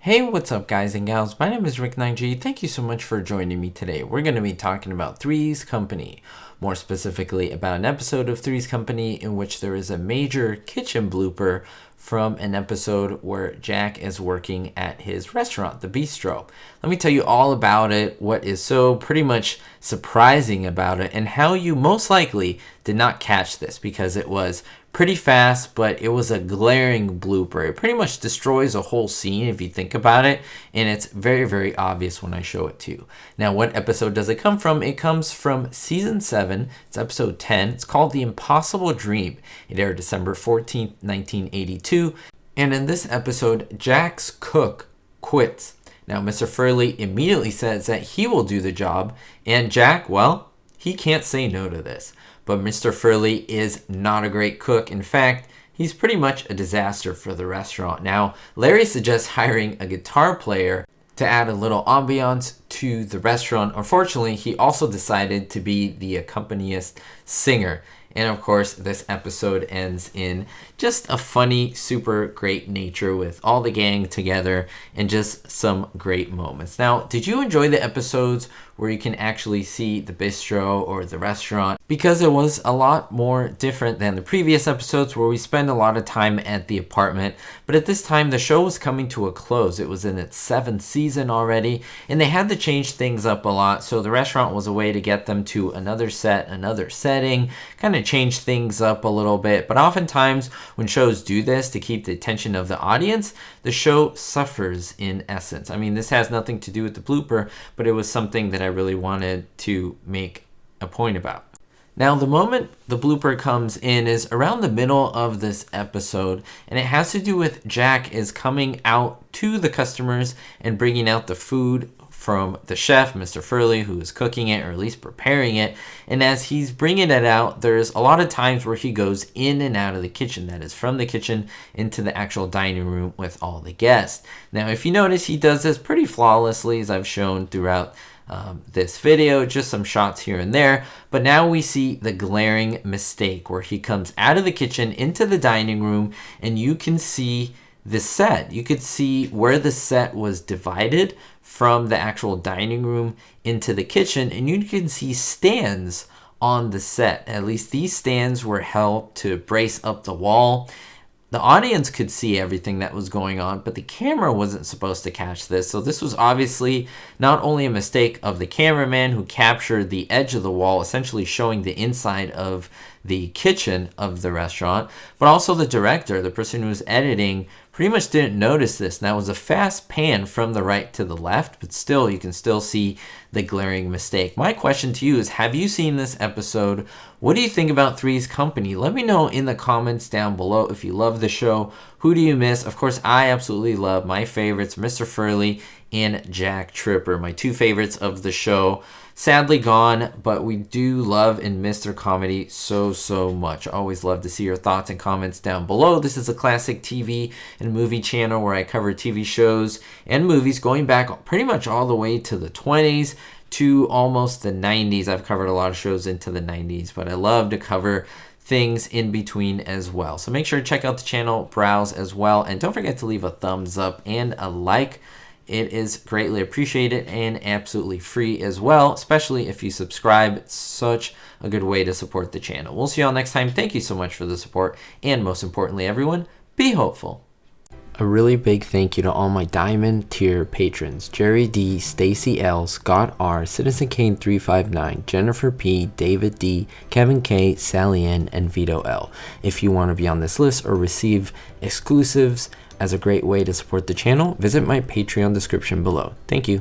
Hey, what's up guys and gals? My name is Rick Nineg. Thank you so much for joining me today. We're going to be talking about Three's Company. More specifically about an episode of Three's Company in which there is a major kitchen blooper from an episode where Jack is working at his restaurant, the Bistro. Let me tell you all about it, what is so pretty much surprising about it, and how you most likely did not catch this because it was pretty fast, but it was a glaring blooper. It pretty much destroys a whole scene if you think about it, and it's very, very obvious when I show it to you. Now, what episode does it come from? It comes from season 7. It's episode 10. It's called The Impossible Dream. It aired December 14th, 1982. And in this episode, Jack's cook quits. Now, Mr. Furley immediately says that he will do the job, and Jack, well, he can't say no to this. But Mr. Furley is not a great cook. In fact, he's pretty much a disaster for the restaurant. Now, Larry suggests hiring a guitar player to add a little ambiance to the restaurant. Unfortunately, he also decided to be the accompanist singer. And of course, this episode ends in just a funny, super great nature with all the gang together and just some great moments. Now, did you enjoy the episodes where you can actually see the bistro or the restaurant? Because it was a lot more different than the previous episodes where we spend a lot of time at the apartment. But at this time, the show was coming to a close. It was in its 7th season already, and they had to change things up a lot. So the restaurant was a way to get them to another set, another setting, kind of change things up a little bit. But oftentimes when shows do this to keep the attention of the audience, the show suffers in essence. I mean, this has nothing to do with the blooper, but it was something that I really wanted to make a point about. Now, the moment the blooper comes in is around the middle of this episode, and it has to do with Jack is coming out to the customers and bringing out the food from the chef, Mr. Furley, who is cooking it, or at least preparing it. And as he's bringing it out, there's a lot of times where he goes in and out of the kitchen. That is, from the kitchen into the actual dining room with all the guests. Now, if you notice, he does this pretty flawlessly, as I've shown throughout this video, just some shots here and there. But now we see the glaring mistake where he comes out of the kitchen into the dining room, and you can see the set. You could see where the set was divided from the actual dining room into the kitchen, and you can see stands on the set. At least these stands were held to brace up the wall. The audience could see everything that was going on, but the camera wasn't supposed to catch this. So this was obviously not only a mistake of the cameraman who captured the edge of the wall, essentially showing the inside of the kitchen of the restaurant, but also the director, the person who was editing, pretty much didn't notice this. Now, it was a fast pan from the right to the left, but still, you can still see the glaring mistake. My question to you is, have you seen this episode? What do you think about Three's Company? Let me know in the comments down below if you love the show. Who do you miss? Of course, I absolutely love my favorites, Mr. Furley and Jack Tripper, my two favorites of the show. Sadly gone, but we do love and miss their comedy so much. Always love to see your thoughts and comments down below. This is a classic TV and movie channel where I cover TV shows and movies going back pretty much all the way to the 20s to almost the 90s. I've covered a lot of shows into the 90s, but I love to cover things in between as well. So make sure to check out the channel, browse as well, and don't forget to leave a thumbs up and a like. It is greatly appreciated and absolutely free as well, especially if you subscribe. It's such a good way to support the channel. We'll see you all next time. Thank you so much for the support, and most importantly, everyone, be hopeful. A really big thank you to all my Diamond tier patrons: Jerry D, Stacy L, Scott R, Citizen Kane 359, Jennifer P, David D, Kevin K, Sally N, and Vito L. If you want to be on this list or receive exclusives as a great way to support the channel, visit my Patreon description below. Thank you.